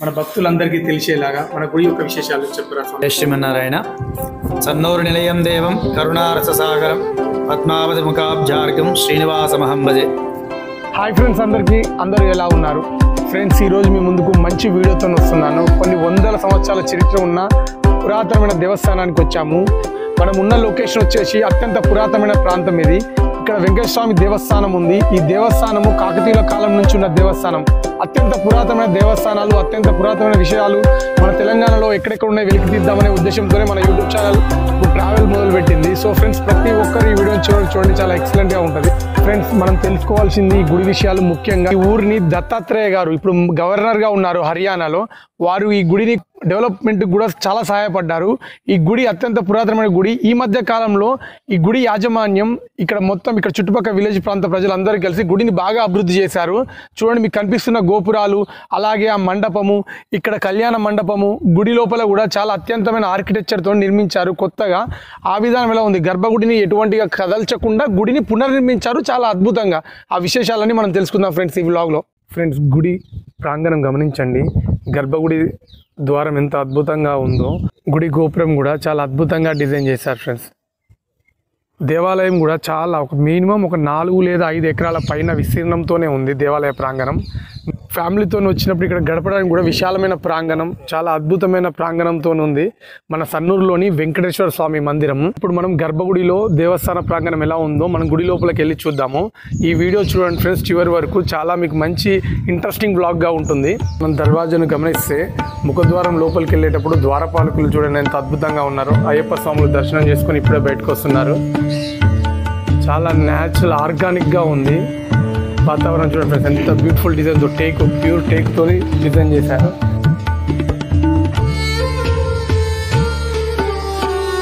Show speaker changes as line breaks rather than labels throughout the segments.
మన భక్తులందరికీ తెలిసేలాగా మన గుడి యొక్క విశేషాలు చెప్పురా.
శ్రీమన్నారాయణ. సన్నూరు నిలయం దేవం కరుణారససాగరం పద్మావతి ముఖాబ్జార్గం శ్రీనివాసమహం భజే.
హాయ్ ఫ్రెండ్స్, అందరూ ఎలా ఉన్నారు ఫ్రెండ్స్? ఈరోజు మీ ముందుకు మంచి వీడియోతో వస్తున్నాను. కొన్ని వందల సంవత్సరాల చరిత్ర ఉన్న పురాతనమైన దేవస్థానానికి వచ్చాము. మనం ఉన్న లొకేషన్ వచ్చేసి అత్యంత పురాతనమైన ప్రాంతం ఇది. ఇక్కడ వెంకటేశ్వర స్వామి దేవస్థానం ఉంది. ఈ దేవస్థానము కాకతీయుల కాలం నుంచి ఉన్న దేవస్థానం. అత్యంత పురాతనమైన దేవస్థానాలు, అత్యంత పురాతనమైన విషయాలు మన తెలంగాణలో ఎక్కడెక్కడ ఉన్నాయి వెలికి తీద్దామనే ఉద్దేశంతోనే మన యూట్యూబ్ ఛానల్ ట్రావెల్ మొదలుపెట్టింది. సో ఫ్రెండ్స్, ప్రతి ఒక్కరు ఈ వీడియోని చూడండి, చాలా ఎక్సలెంట్గా ఉంటుంది. ఫ్రెండ్స్, మనం తెలుసుకోవాల్సింది ఈ గుడి విషయాలు. ముఖ్యంగా ఈ ఊరిని దత్తాత్రేయ గారు ఇప్పుడు గవర్నర్గా ఉన్నారు హర్యానాలో. వారు ఈ గుడిని డెవలప్మెంట్కి కూడా చాలా సహాయపడ్డారు. ఈ గుడి అత్యంత పురాతనమైన గుడి. ఈ మధ్య కాలంలో ఈ గుడి యాజమాన్యం ఇక్కడ చుట్టుపక్కల విలేజ్ ప్రాంత ప్రజలందరూ కలిసి గుడిని బాగా అభివృద్ధి చేశారు. చూడండి, మీకు కనిపిస్తున్న గోపురాలు, అలాగే ఆ మండపము, ఇక్కడ కళ్యాణ మండపము, గుడి లోపల కూడా చాలా అత్యంతమైన ఆర్కిటెక్చర్తో నిర్మించారు కొత్తగా. ఆ విధానం ఎలా ఉంది, గర్భగుడిని ఎటువంటిగా కదల్చకుండా గుడిని పునర్నిర్మించారు చాలా అద్భుతంగా. ఆ విశేషాలన్నీ మనం తెలుసుకుందాం ఫ్రెండ్స్ ఈ వ్లాగ్లో. ఫ్రెండ్స్, గుడి ప్రాంగణం గమనించండి. గర్భగుడి ద్వారం ఎంత అద్భుతంగా ఉందో, గుడి గోపురం కూడా చాలా అద్భుతంగా డిజైన్ చేశారు ఫ్రెండ్స్. దేవాలయం కూడా చాలా మినిమం ఒక 4 లేదా 5 ఎకరాల పైన విస్తీర్ణంతోనే ఉంది దేవాలయ ప్రాంగణం. ఫ్యామిలీతో వచ్చినప్పుడు ఇక్కడ గడపడానికి కూడా విశాలమైన ప్రాంగణం, చాలా అద్భుతమైన ప్రాంగణంతో ఉంది మన సన్నూరులోని వెంకటేశ్వర స్వామి మందిరం. ఇప్పుడు మనం గర్భగుడిలో దేవస్థాన ప్రాంగణం ఎలా ఉందో మనం గుడి లోపలికి వెళ్ళి చూద్దాము. ఈ వీడియో చూడండి ఫ్రెండ్స్ చివరి వరకు, చాలా మీకు మంచి ఇంట్రెస్టింగ్ బ్లాగ్గా ఉంటుంది. మనం దర్వాజాను గమనిస్తే ముఖద్వారం లోపలికి వెళ్ళేటప్పుడు ద్వారపాలకులు చూడండి ఎంత అద్భుతంగా ఉన్నారో. అయ్యప్ప స్వాములు దర్శనం చేసుకొని ఇప్పుడే బయటకు వస్తున్నారు. చాలా న్యాచురల్ ఆర్గానిక్గా ఉంది వాతావరణం. చూడండి ఫ్రెండ్స్, ఎంత బ్యూటిఫుల్ డిజైన్తో ప్యూర్ టేక్తో డిజైన్ చేశారు.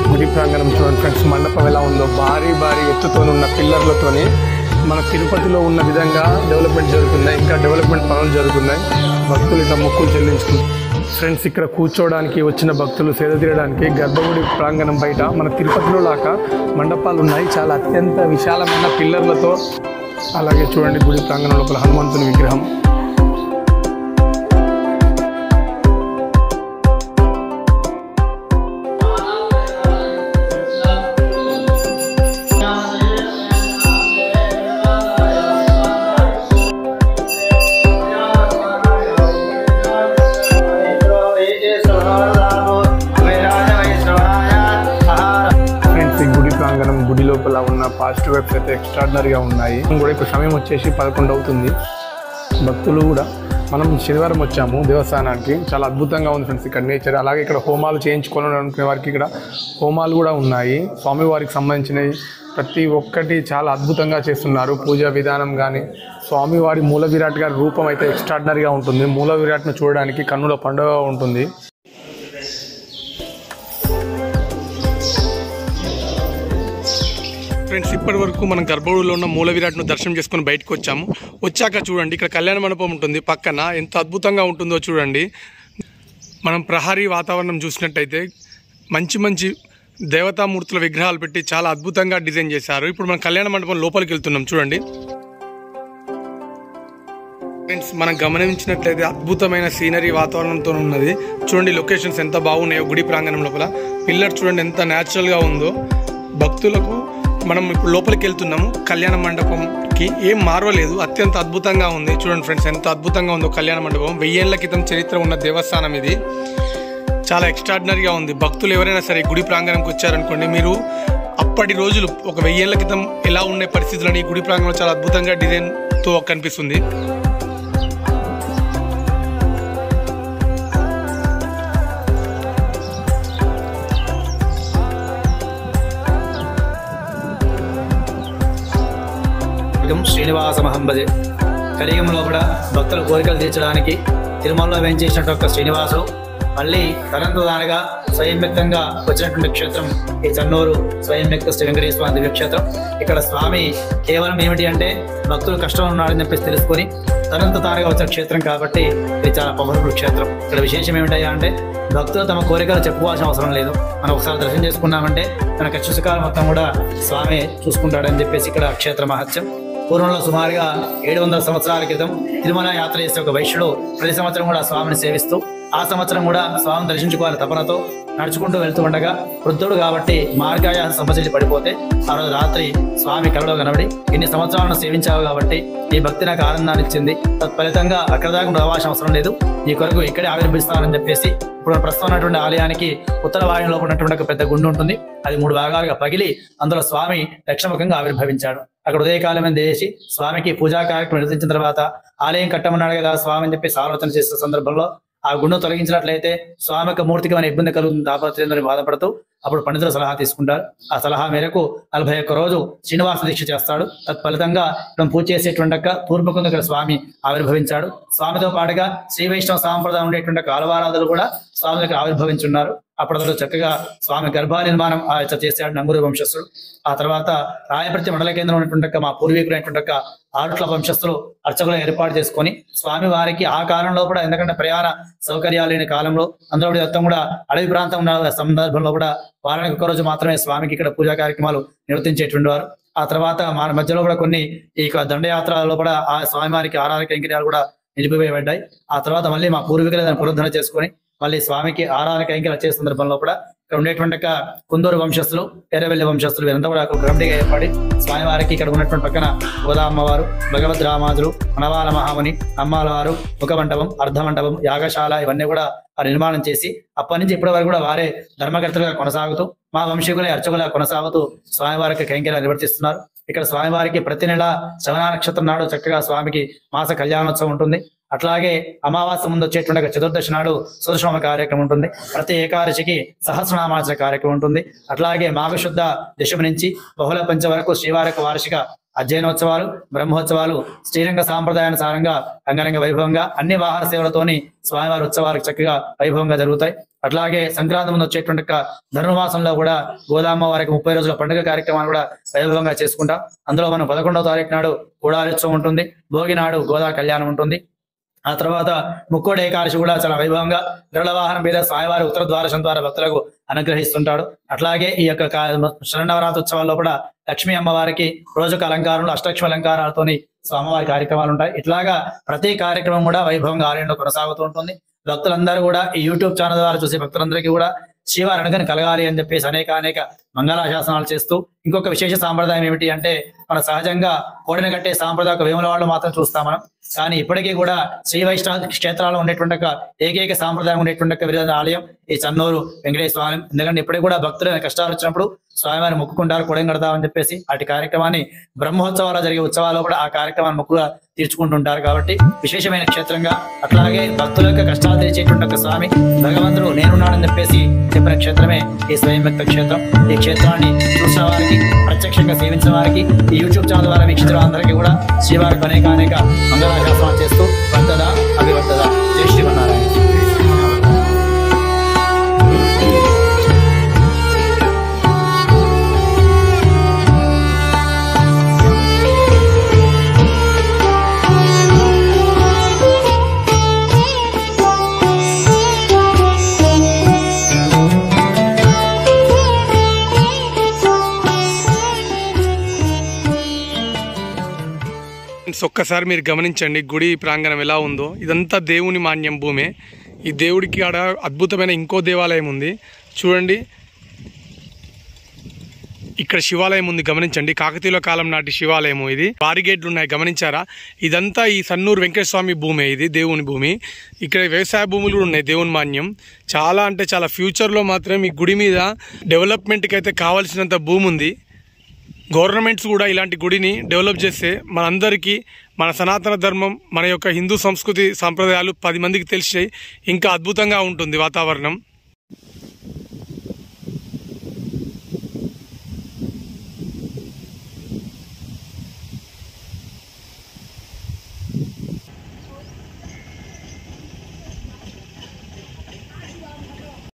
గుడి ప్రాంగణం చూడండి ఫ్రెండ్స్, మండపం ఎలా ఉందో, భారీ ఎత్తుతో ఉన్న పిల్లర్లతోని మన తిరుపతిలో ఉన్న విధంగా డెవలప్మెంట్ జరుగుతున్నాయి. ఇంకా డెవలప్మెంట్ పనులు జరుగుతున్నాయి. భక్తులు ఇట్లా మొక్కులు చెల్లించుకుంటారు. ఫ్రెండ్స్, ఇక్కడ కూర్చోవడానికి వచ్చిన భక్తులు సేద తీరడానికి గర్భగుడి ప్రాంగణం బయట మన తిరుపతిలో లాగా మండపాలు ఉన్నాయి, చాలా అత్యంత విశాలమైన పిల్లర్లతో. అలాగే చూడండి గుడి ప్రాంగణం లోపల హనుమంతుని విగ్రహం. గుడి లోపల ఉన్న పాజిటివ్ వైబ్స్ అయితే ఎక్స్ట్రాడినరీగా ఉన్నాయి. కూడా ఇప్పుడు సమయం వచ్చేసి 11 అవుతుంది. భక్తులు కూడా మనం శనివారం వచ్చాము దేవస్థానానికి. చాలా అద్భుతంగా ఉంది ఫ్రెండ్స్ ఇక్కడ నేచర్. అలాగే ఇక్కడ హోమాలు చేయించుకోవాలనుకునే వారికి ఇక్కడ హోమాలు కూడా ఉన్నాయి. స్వామివారికి సంబంధించినవి ప్రతి ఒక్కటి చాలా అద్భుతంగా చేస్తున్నారు. పూజా విధానం కానీ, స్వామివారి మూల విరాట్ గారి రూపం అయితే ఎక్స్ట్రాడినరీగా ఉంటుంది. మూల విరాట్ను చూడడానికి కన్నుల పండుగ ఉంటుంది. ఫ్రెండ్స్, ఇప్పటి వరకు మనం గర్భగుడిలో ఉన్న మూల విరాట్ను దర్శనం చేసుకుని బయటకు వచ్చాక చూడండి ఇక్కడ కళ్యాణ మండపం ఉంటుంది పక్కన. ఎంత అద్భుతంగా ఉంటుందో చూడండి. మనం ప్రహరీ వాతావరణం చూసినట్టయితే మంచి దేవతామూర్తుల విగ్రహాలు పెట్టి చాలా అద్భుతంగా డిజైన్ చేశారు. ఇప్పుడు మనం కళ్యాణ మండపం లోపలికి వెళ్తున్నాం చూడండి. ఫ్రెండ్స్, మనం గమనించినట్లయితే అద్భుతమైన సీనరీ వాతావరణంతో ఉన్నది. చూడండి లొకేషన్స్ ఎంత బాగున్నాయో. గుడి ప్రాంగణం లోపల పిల్లర్ చూడండి ఎంత న్యాచురల్గా ఉందో. భక్తులకు మనం ఇప్పుడు లోపలికి వెళ్తున్నాము. కళ్యాణ మండపంకి ఏం మార్వలేదు, అత్యంత అద్భుతంగా ఉంది. చూడండి ఫ్రెండ్స్ ఎంత అద్భుతంగా ఉందో కళ్యాణ మండపం. 1000 ఏళ్ల క్రితం చరిత్ర ఉన్న దేవస్థానం ఇది. చాలా ఎక్స్ట్రాడినరీగా ఉంది. భక్తులు ఎవరైనా సరే గుడి ప్రాంగణంకి వచ్చారనుకోండి, మీరు అప్పటి రోజులు ఒక 1000 ఏళ్ల క్రితం ఎలా ఉండే పరిస్థితులని గుడి ప్రాంగణంలో చాలా అద్భుతంగా డిజైన్తో కనిపిస్తుంది.
శ్రీనివాసమహం భజే. కలియుగంలో కూడా భక్తుల కోరికలు తీర్చడానికి తిరుమలలో వేయించేసినట్టు ఒక శ్రీనివాసుడు మళ్ళీ తనంతదానిగా స్వయం వ్యక్తంగా వచ్చినటువంటి క్షేత్రం ఈ సన్నూరు స్వయం వ్యక్త శ్రీ వెంకటేశ్వర స్వామి దివ్యక్షేత్రం. ఇక్కడ స్వామి కేవలం ఏమిటి అంటే భక్తులు కష్టం ఉన్నాడని చెప్పేసి తెలుసుకొని తనంత తానుగా వచ్చిన క్షేత్రం కాబట్టి ఇది చాలా పవర్ఫుల్ క్షేత్రం. ఇక్కడ విశేషం ఏమిటయ్యా అంటే భక్తులు తమ కోరికలు చెప్పుకోవాల్సిన అవసరం లేదు. మనం ఒకసారి దర్శనం చేసుకున్నామంటే మన కష్టసుఖాలు మొత్తం కూడా స్వామి చూసుకుంటాడని చెప్పేసి ఇక్కడ క్షేత్ర మహత్యం. పూర్వంలో సుమారుగా 700 సంవత్సరాల క్రితం తిరుమల యాత్ర చేసే ఒక వైశ్యుడు ప్రతి సంవత్సరం కూడా స్వామిని సేవిస్తూ ఆ సంవత్సరం కూడా స్వామిని దర్శించుకోవాలి తపనతో నడుచుకుంటూ వెళ్తూ ఉండగా వృద్ధుడు కాబట్టి మార్గాయాస సమస్యలు పడిపోతే ఆ రోజు రాత్రి స్వామి కలలో కనబడి ఇన్ని సంవత్సరాలను సేవించావు కాబట్టి ఈ భక్తి నాకు ఆనందాన్ని ఇచ్చింది, తత్ఫలితంగా అక్కడ దాకా రావాల్సిన అవసరం లేదు, ఈ కొరకు ఇక్కడే ఆవిర్భవిస్తానని చెప్పేసి ఇప్పుడు ప్రస్తుతం ఉన్నటువంటి ఆలయానికి ఉత్తర వాయువులో ఉన్నటువంటి ఒక పెద్ద గుండు ఉంటుంది. అది 3 భాగాలుగా పగిలి అందులో స్వామి దక్షిణముఖంగా ఆవిర్భవించాడు. అక్కడ ఉదయకాలమే చేసి స్వామికి పూజా కార్యక్రమం నిర్వహించిన తర్వాత ఆలయం కట్టమన్నాడు కదా స్వామి అని చెప్పేసి ఆలోచన చేసిన సందర్భంలో ఆ గుండు తొలగించినట్లయితే స్వామికి మూర్తికి మన ఇబ్బంది కలుగుతుంది తాపత్రయంతో బాధపడుతూ అప్పుడు పండితులు సలహా తీసుకుంటారు. ఆ సలహా మేరకు 41 రోజు శ్రీనివాస దీక్ష చేస్తాడు. తత్ఫలితంగా పూజ చేసేటువంటి తూర్పుముఖంగా స్వామి ఆవిర్భవించాడు. స్వామితో పాటుగా శ్రీ వైష్ణవ సాంప్రదాయం ఉండేటువంటి ఆలవారాధులు కూడా స్వామి దగ్గర ఆవిర్భవించున్నారు. అప్పటితో చక్కగా స్వామి గర్భ నిర్మాణం చేశాడు నంగూరు వంశస్థుడు. ఆ తర్వాత రాయపర్తి మండల కేంద్రం ఉన్నటువంటి మా పూర్వీకులైనటువంటి ఆరుట్ల వంశస్థులు అర్చకులు ఏర్పాటు చేసుకొని స్వామి వారికి ఆ కాలంలో కూడా ఎందుకంటే ప్రయాణ సౌకర్యాలు లేని కాలంలో అందులో మొత్తం కూడా అడవి ప్రాంతం ఉన్న సందర్భంలో కూడా వారానికి 1 రోజు మాత్రమే స్వామికి ఇక్కడ పూజా కార్యక్రమాలు నిర్వర్తించేటువంటి వారు. ఆ తర్వాత మన మధ్యలో కూడా కొన్ని ఈ దండయాత్రలో కూడా ఆ స్వామివారికి ఆరాధన కైంకర్యాలు కూడా నిలిపివేయబడ్డాయి. ఆ తర్వాత మళ్ళీ మా పూర్వీకులు దాన్ని పునరుద్ధరణ చేసుకొని మళ్ళీ స్వామికి ఆరాధన కైంకర్యాలు చేసే సందర్భంలో కూడా ఇక్కడ ఉండేటువంటి కుందూరు వంశస్థులు, ఎర్రవెల్లి వంశస్థులు వీరంతా కూడా ఒక కమిటీగా ఏర్పడి స్వామివారికి ఇక్కడ ఉన్నటువంటి పక్కన గోదా అమ్మవారు, భగవద్ రామాదులు, మనవాల మహాముని, అమ్మాల వారు, ముఖమంటపం, అర్ధమంటపం, యాగశాల ఇవన్నీ కూడా నిర్మాణం చేసి అప్పటి నుంచి ఇప్పటి వరకు కూడా వారే ధర్మకర్తలుగా కొనసాగుతూ మా వంశీకులే అర్చకులుగా కొనసాగుతూ స్వామివారికి కైంకర్యాలు నిర్వర్తిస్తున్నారు. ఇక్కడ స్వామివారికి ప్రతి నెల శ్రవణ నక్షత్రం నాడు చక్కగా స్వామికి మాస కళ్యాణోత్సవం ఉంటుంది. అట్లాగే అమావాస్య ముందు వచ్చేటువంటి చతుర్దశి నాడు సుదర్శన కార్యక్రమం ఉంటుంది. ప్రతి ఏకాదశికి సహస్రనామాచరణ కార్యక్రమం ఉంటుంది. అట్లాగే మాఘశుద్ధ దశమి నుంచి బహుళ పంచ వరకు శ్రీవారికి వార్షిక అధ్యయనోత్సవాలు, బ్రహ్మోత్సవాలు శ్రీరంగ సాంప్రదాయానుసారంగా అంగరంగ వైభవంగా అన్ని వాహన సేవలతోని స్వామివారి ఉత్సవాలు చక్కగా వైభవంగా జరుగుతాయి. అట్లాగే సంక్రాంతి ముందు వచ్చేటువంటి ధనుర్మాసంలో కూడా గోదామ్మ వారికి 30 రోజుల పండుగ కార్యక్రమాలు కూడా వైభవంగా చేసుకుంటాం. అందులో మనం 11వ తారీఖు నాడు గోడాలోత్సవం ఉంటుంది, భోగి నాడు గోదా కళ్యాణం ఉంటుంది. ఆ తర్వాత ముక్కోడి ఏకాదశి కూడా చాలా వైభవంగా గరుడ వాహనం మీద స్వామివారి ఉత్తర ద్వారశం ద్వారా భక్తులకు అనుగ్రహిస్తుంటాడు. అట్లాగే ఈ యొక్క శరణవరాత్రి ఉత్సవాల్లో కూడా లక్ష్మీ అమ్మవారికి రోజుకు అలంకారంలో అష్టలక్ష్మి అలంకారాలతోని స్వామివారి కార్యక్రమాలు ఉంటాయి. ఇట్లాగా ప్రతి కార్యక్రమం కూడా వైభవంగా ఆలయంలో కొనసాగుతూ ఉంటుంది. భక్తులందరూ కూడా ఈ యూట్యూబ్ ఛానల్ ద్వారా చూసే భక్తులందరికీ కూడా శ్రీవారి అనుగ్రహం కలగాలి అని చెప్పేసి అనేక మంగళాశాసనాలు చేస్తూ ఇంకొక విశేష సాంప్రదాయం ఏమిటి అంటే మన సహజంగా కోడిన కట్టే సాంప్రదాయ వేముల వాళ్ళు మాత్రం చూస్తాం మనం. కానీ ఇప్పటికీ కూడా శ్రీ వైష్ణవ క్షేత్రాల్లో ఉండేటువంటి ఏకైక సాంప్రదాయం ఉండేటువంటి విధంగా ఆలయం ఈ చన్నూరు వెంకటేశ్వర ఆలయం. ఎందుకంటే ఇప్పటికి కూడా భక్తులు కష్టాలు వచ్చినప్పుడు స్వామివారిని మొక్కుకుంటారు, కొడం కడతామని చెప్పేసి అటు కార్యక్రమాన్ని బ్రహ్మోత్సవాలు జరిగే ఉత్సవాల్లో కూడా ఆ కార్యక్రమాన్ని మొక్కుగా తీర్చుకుంటుంటారు. కాబట్టి విశేషమైన క్షేత్రంగా అట్లాగే భక్తుల యొక్క కష్టాలు తీర్చేటువంటి స్వామి భగవంతుడు నేనున్నాడని చెప్పేసి చెప్పిన క్షేత్రమే ఈ స్వయం వ్యక్త క్షేత్రం. ఈ క్షేత్రాన్ని చూసిన వారికి, ప్రత్యక్షంగా సేవించిన వారికి, ఈ యూట్యూబ్ ఛానల్ ద్వారా వీక్షించిన అందరికీ కూడా శ్రీవారికి అనేక మంగళాశాసనాలు చేస్తూ వర్ధద అభివర్ధద. జై శ్రీమన్నారాయణ.
ఒక్కసారి మీరు గమనించండి గుడి ప్రాంగణం ఎలా ఉందో. ఇదంతా దేవుని మాన్యం భూమే. ఈ దేవుడికి ఆడ అద్భుతమైన ఇంకో దేవాలయం ఉంది చూడండి. ఇక్కడ శివాలయం ఉంది గమనించండి. కాకతీయుల కాలం నాటి శివాలయము ఇది. బారిగేట్లు ఉన్నాయి గమనించారా. ఇదంతా ఈ సన్నూరు వెంకటస్వామి భూమే, ఇది దేవుని భూమి. ఇక్కడ వ్యవసాయ భూములు కూడా ఉన్నాయి దేవుని మాన్యం. చాలా అంటే చాలా ఫ్యూచర్లో మాత్రం ఈ గుడి మీద డెవలప్మెంట్కి అయితే కావాల్సినంత భూమి ఉంది. గవర్నమెంట్స్ కూడా ఇలాంటి గుడిని డెవలప్ చేస్తే మనందరికీ మన సనాతన ధర్మం, మన యొక్క హిందూ సంస్కృతి సాంప్రదాయాలు 10 మందికి తెలిసి ఇంకా అద్భుతంగా ఉంటుంది వాతావరణం.